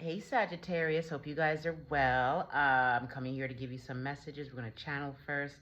Hey Sagittarius, hope you guys are well. I'm coming here to give you some messages. We're going to channel first,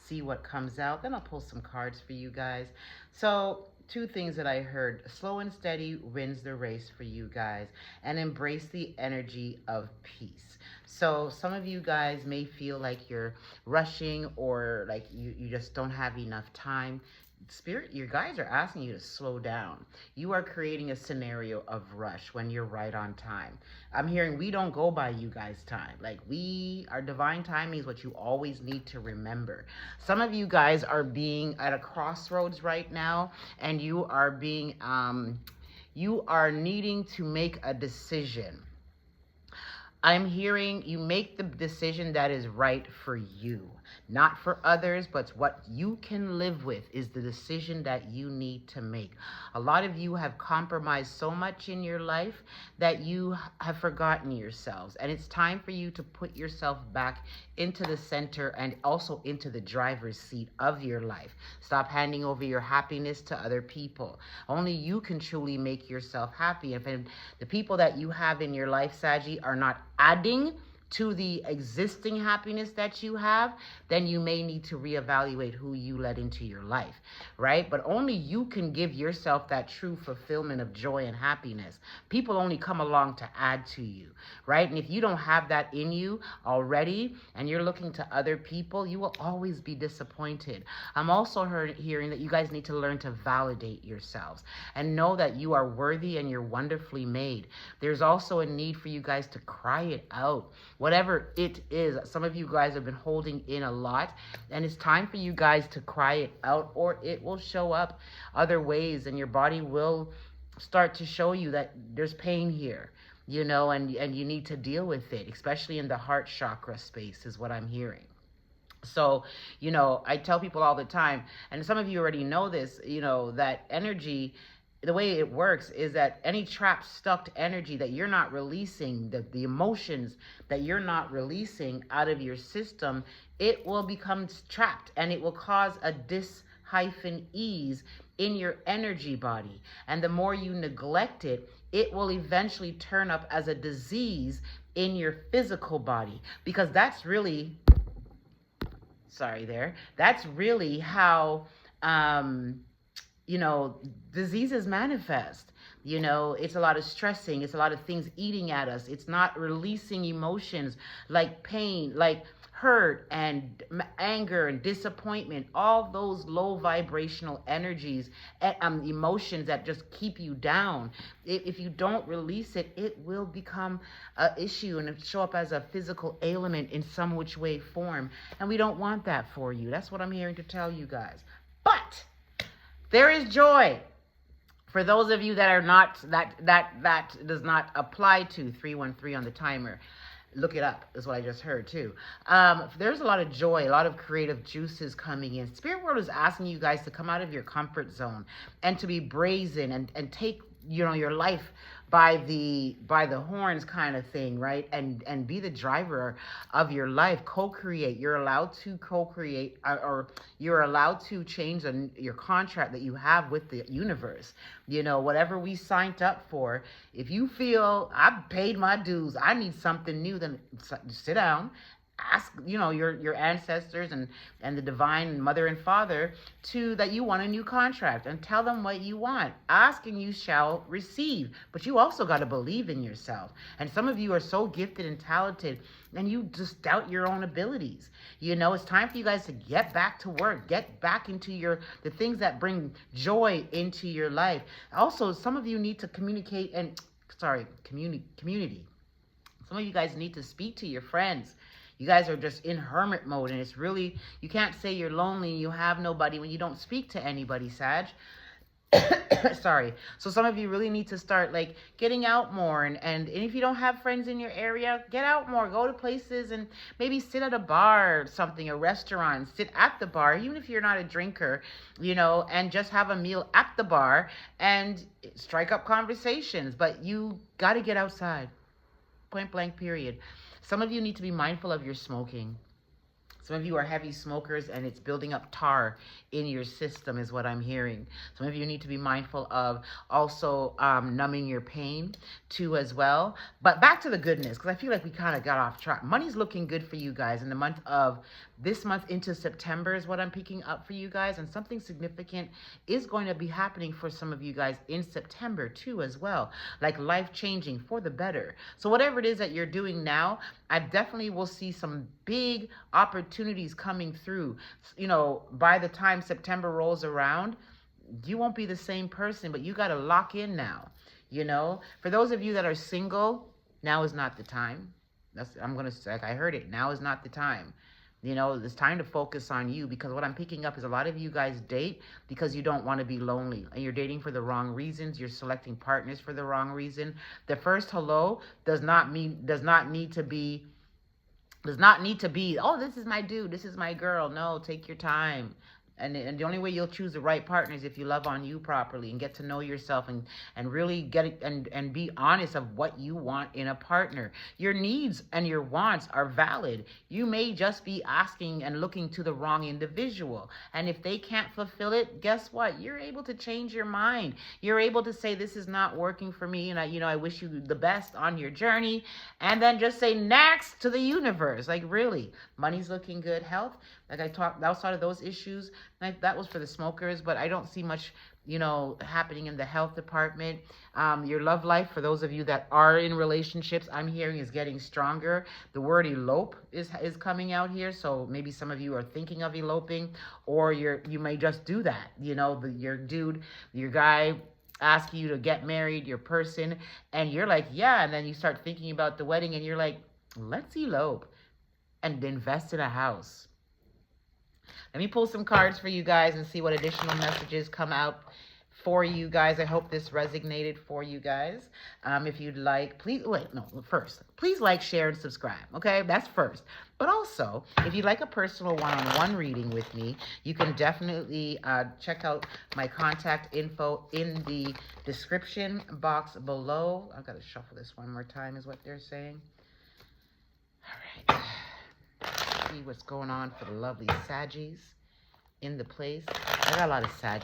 see what comes out. Then I'll pull some cards for you guys. So, two things that I heard. Slow and steady wins the race for you guys. And embrace the energy of peace. So, some of you guys may feel like you're rushing or like you just don't have enough time. Spirit, your guys are asking you to slow down. You are creating a scenario of rush when you're right on time. I'm hearing we don't go by you guys' time. Like our divine timing is what you always need to remember. Some of you guys are being at a crossroads right now, and you are needing to make a decision. I'm hearing you make the decision that is right for you, not for others, but what you can live with is the decision that you need to make. A lot of you have compromised so much in your life that you have forgotten yourselves, and it's time for you to put yourself back into the center and also into the driver's seat of your life. Stop handing over your happiness to other people. Only you can truly make yourself happy. If the people that you have in your life, Saggy, are not adding to the existing happiness that you have, then you may need to reevaluate who you let into your life, right? But only you can give yourself that true fulfillment of joy and happiness. People only come along to add to you, right? And if you don't have that in you already and you're looking to other people, you will always be disappointed. I'm also hearing that you guys need to learn to validate yourselves and know that you are worthy and you're wonderfully made. There's also a need for you guys to cry it out. Whatever it is, some of you guys have been holding in a lot, and it's time for you guys to cry it out, or it will show up other ways, and your body will start to show you that there's pain here, and you need to deal with it, especially in the heart chakra space, is what I'm hearing. So, I tell people all the time, and some of you already know this, that energy, the way it works is that any trapped, stuck energy that you're not releasing, the emotions that you're not releasing out of your system, it will become trapped and it will cause a dis-ease in your energy body. And the more you neglect it, it will eventually turn up as a disease in your physical body, because that's really, that's really how, diseases manifest. It's a lot of stressing. It's a lot of things eating at us. It's not releasing emotions like pain, like hurt and anger and disappointment, all those low vibrational energies, emotions that just keep you down. If you don't release it, it will become an issue and show up as a physical ailment in some which way, form. And we don't want that for you. That's what I'm hearing to tell you guys. But there is joy. For those of you that are not, that does not apply to 313 on the timer. Look it up, is what I just heard too. There's a lot of joy, a lot of creative juices coming in. Spirit World is asking you guys to come out of your comfort zone and to be brazen and take, your life by the horns kind of thing, right? And be the driver of your life. Co-create. You're allowed to co-create, or you're allowed to change your contract that you have with the universe. Whatever we signed up for, if you feel I've paid my dues, I need something new, then sit down, ask your ancestors and the divine mother and father that you want a new contract, and tell them what you want. Ask and you shall receive. But you also got to believe in yourself. And some of you are so gifted and talented and you just doubt your own abilities. It's time for you guys to get back to work, get back into the things that bring joy into your life. Also, some of you need to communicate community. Some of you guys need to speak to your friends. You guys are just in hermit mode, and it's really, you can't say you're lonely and you have nobody when you don't speak to anybody, Sag. Sorry. So some of you really need to start getting out more, and if you don't have friends in your area, get out more, go to places and maybe sit at a bar or something, a restaurant, sit at the bar, even if you're not a drinker, and just have a meal at the bar and strike up conversations. But you got to get outside. Point blank period. Some of you need to be mindful of your smoking. Some of you are heavy smokers and it's building up tar in your system is what I'm hearing. Some of you need to be mindful of also numbing your pain too as well. But back to the goodness, because I feel like we kind of got off track. Money's looking good for you guys in the month of this month into September is what I'm picking up for you guys. And something significant is going to be happening for some of you guys in September too as well. Like life changing for the better. So whatever it is that you're doing now, I definitely will see some big opportunities coming through. You know, by the time September rolls around, you won't be the same person, but you got to lock in now. You know, for those of you that are single, now is not the time. I'm going to say, like I heard it, now is not the time. You know, it's time to focus on you, because what I'm picking up is a lot of you guys date because you don't want to be lonely and you're dating for the wrong reasons. You're selecting partners for the wrong reason. The first hello does not need to be, oh, this is my dude, this is my girl. No, take your time. And the only way you'll choose the right partner is if you love on you properly and get to know yourself and really get it and be honest of what you want in a partner. Your needs and your wants are valid. You may just be asking and looking to the wrong individual. And if they can't fulfill it, guess what? You're able to change your mind. You're able to say, this is not working for me. And I wish you the best on your journey. And then just say next to the universe. Like really, money's looking good. Health, like I talked outside of those issues, like that was for the smokers, but I don't see much, happening in the health department. Your love life, for those of you that are in relationships, I'm hearing is getting stronger. The word elope is coming out here, so maybe some of you are thinking of eloping, or you may just do that. Your dude, your guy asking you to get married, your person, and you're like, yeah, and then you start thinking about the wedding, and you're like, let's elope and invest in a house. Let me pull some cards for you guys and see what additional messages come out for you guys. I hope this resonated for you guys. If you'd like, please like, share, and subscribe. Okay, that's first. But also, if you'd like a personal one-on-one reading with me, you can definitely check out my contact info in the description box below. I've got to shuffle this one more time, is what they're saying. All right. See what's going on for the lovely Saggies in the place. I got a lot of Sag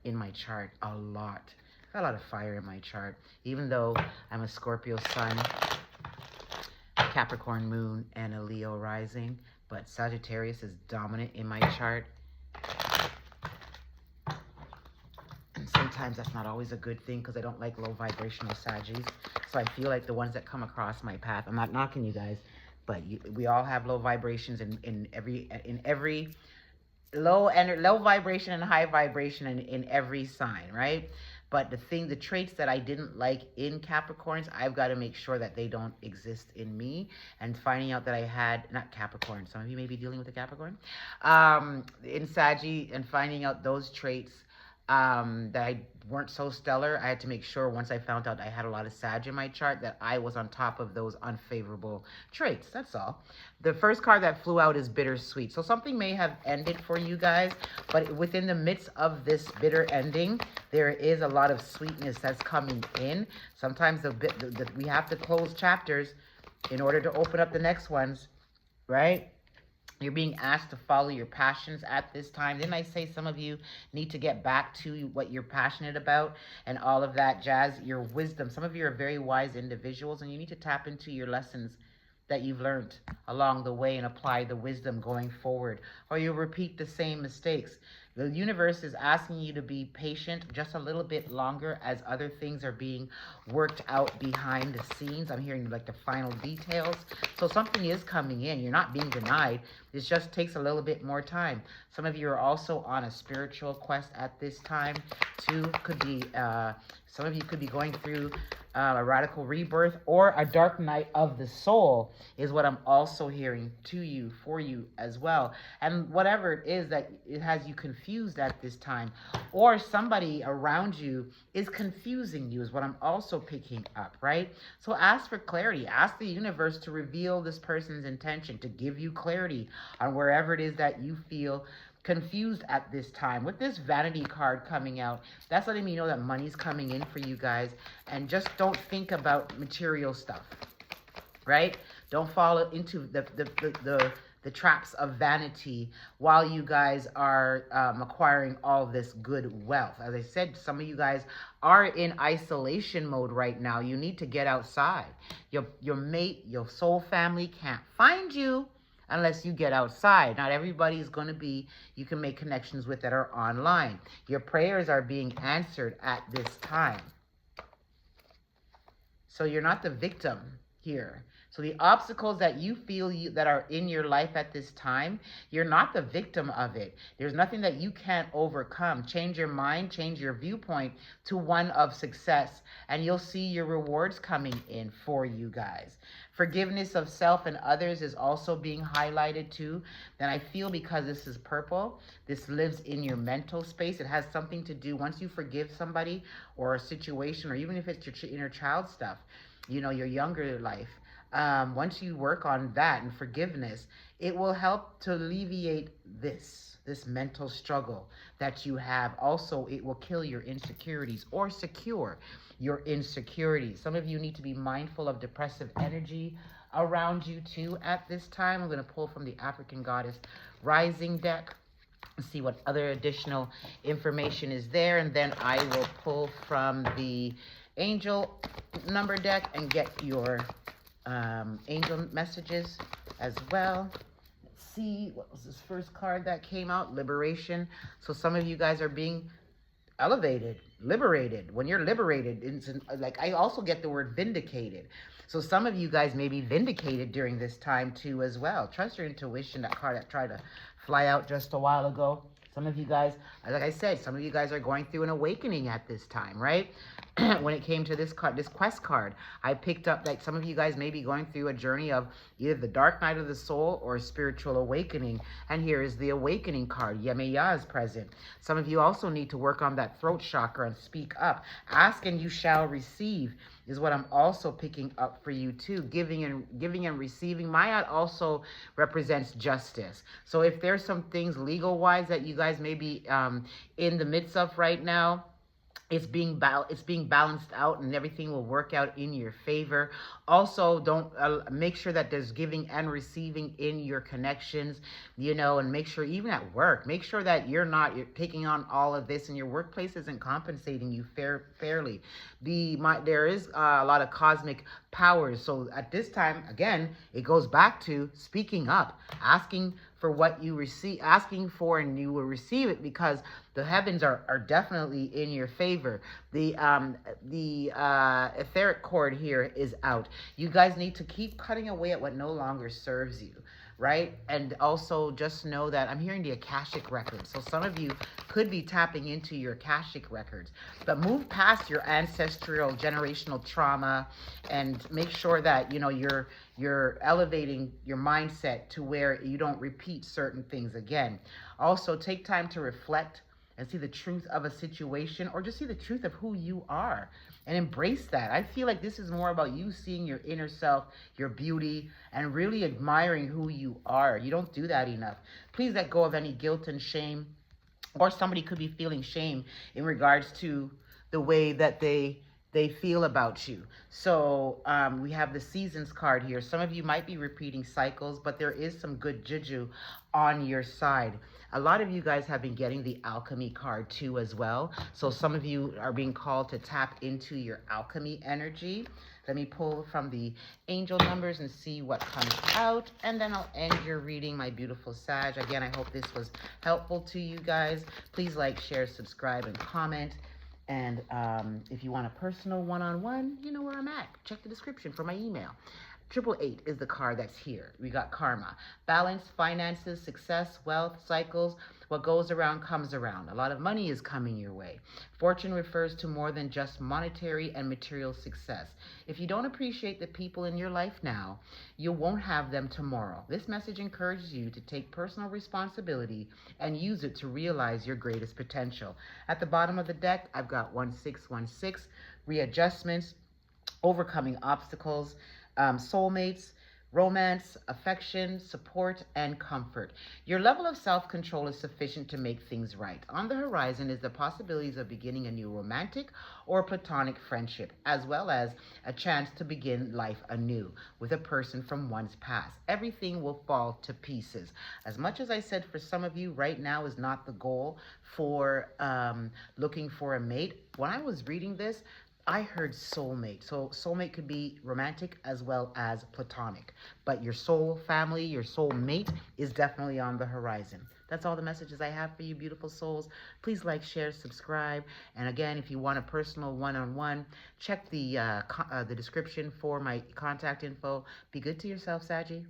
in my chart, a lot. I got a lot of fire in my chart, even though I'm a Scorpio sun, a Capricorn moon, and a Leo rising, but Sagittarius is dominant in my chart. And sometimes that's not always a good thing, because I don't like low vibrational Saggies. So I feel like the ones that come across my path, I'm not knocking you guys, but we all have low vibrations in every low vibration and high vibration in every sign, right? But the traits that I didn't like in Capricorns, I've got to make sure that they don't exist in me. And finding out that I had, not Capricorn, some of you may be dealing with a Capricorn, in Saggy, and finding out those traits that weren't so stellar, I had to make sure once I found out I had a lot of Sag in my chart that I was on top of those unfavorable traits. That's all. The first card that flew out is bittersweet. So something may have ended for you guys, but within the midst of this bitter ending, there is a lot of sweetness that's coming in. Sometimes we have to close chapters in order to open up the next ones, right? You're being asked to follow your passions at this time. Didn't I say some of you need to get back to what you're passionate about and all of that jazz? Your wisdom. Some of you are very wise individuals, and you need to tap into your lessons that you've learned along the way and apply the wisdom going forward, or you'll repeat the same mistakes. The universe is asking you to be patient just a little bit longer as other things are being worked out behind the scenes. I'm hearing like the final details. So something is coming in. You're not being denied. This just takes a little bit more time. Some of you are also on a spiritual quest at this time too. Some of you could be going through a radical rebirth or a dark night of the soul is what I'm also hearing to you, for you as well. And whatever it is that it has you confused at this time, or somebody around you is confusing you, is what I'm also picking up, right? So ask for clarity. Ask the universe to reveal this person's intention, to give you clarity on wherever it is that you feel confused at this time. With this vanity card coming out, that's letting me know that money's coming in for you guys. And just don't think about material stuff, right? Don't fall into the the traps of vanity while you guys are acquiring all this good wealth. As I said, some of you guys are in isolation mode right now. You need to get outside. Your mate, your soul family can't find you unless you get outside. Not everybody is going to be, you can make connections with that are online. Your prayers are being answered at this time. So you're not the victim here. So the obstacles that you feel that are in your life at this time, you're not the victim of it. There's nothing that you can't overcome. Change your mind, change your viewpoint to one of success, and you'll see your rewards coming in for you guys. Forgiveness of self and others is also being highlighted too. Then I feel, because this is purple, this lives in your mental space. It has something to do, once you forgive somebody or a situation, or even if it's your inner child stuff, you know, your younger life, once you work on that and forgiveness, it will help to alleviate this mental struggle that you have. Also, it will kill your insecurities or secure your insecurities. Some of you need to be mindful of depressive energy around you too at this time. I'm going to pull from the African Goddess Rising deck and see what other additional information is there, and then I will pull from the Angel number deck and get your angel messages as well. Let's see, what was this first card that came out? Liberation. So some of you guys are being elevated, liberated. When you're liberated, it's like, I also get the word vindicated. So some of you guys may be vindicated during this time too as well. Trust your intuition, that card that tried to fly out just a while ago. Some of you guys, like I said, some of you guys are going through an awakening at this time, right? When it came to this card, this quest card, I picked up that some of you guys may be going through a journey of either the dark night of the soul or a spiritual awakening. And here is the awakening card. Yemeya is present. Some of you also need to work on that throat chakra and speak up. Ask and you shall receive is what I'm also picking up for you too. Giving and receiving. Mayat also represents justice. So if there's some things legal wise that you guys may be in the midst of right now, it's being balanced out, and everything will work out in your favor. Also, don't make sure that there's giving and receiving in your connections, you know, and make sure, even at work, make sure that you're taking on all of this and your workplace isn't compensating you fairly. There is a lot of cosmic powers. So at this time, again, it goes back to speaking up, asking for what you receive, asking for, and you will receive it, because the heavens are definitely in your favor. The etheric cord here is out. You guys need to keep cutting away at what no longer serves you, right? And also just know that I'm hearing the Akashic records. So some of you could be tapping into your Akashic records, but move past your ancestral generational trauma and make sure that, you know, you're elevating your mindset to where you don't repeat certain things again. Also, take time to reflect and see the truth of a situation, or just see the truth of who you are and embrace that. I feel like this is more about you seeing your inner self, your beauty, and really admiring who you are. You don't do that enough. Please let go of any guilt and shame, or somebody could be feeling shame in regards to the way that they feel about you. So we have the seasons card here. Some of you might be repeating cycles, but there is some good juju on your side. A lot of you guys have been getting the alchemy card too as well. So some of you are being called to tap into your alchemy energy. Let me pull from the angel numbers and see what comes out, and then I'll end your reading, my beautiful Sag. Again, I hope this was helpful to you guys. Please like, share, subscribe, and comment. And if you want a personal one-on-one, you know where I'm at. Check the description for my email. 888 is the card that's here. We got karma, balance, finances, success, wealth, cycles. What goes around comes around. A lot of money is coming your way. Fortune refers to more than just monetary and material success. If you don't appreciate the people in your life now, you won't have them tomorrow. This message encourages you to take personal responsibility and use it to realize your greatest potential. At the bottom of the deck, I've got 1616, readjustments, overcoming obstacles, soulmates, romance, affection, support, and comfort. Your level of self control is sufficient to make things right. On the horizon is the possibilities of beginning a new romantic or platonic friendship, as well as a chance to begin life anew with a person from one's past. Everything will fall to pieces. As much as I said, for some of you, right now is not the goal for looking for a mate. When I was reading this, I heard soulmate. So soulmate could be romantic as well as platonic. But your soul family, your soul mate is definitely on the horizon. That's all the messages I have for you, beautiful souls. Please like, share, subscribe. And again, if you want a personal one-on-one, check the description for my contact info. Be good to yourself, Saggy.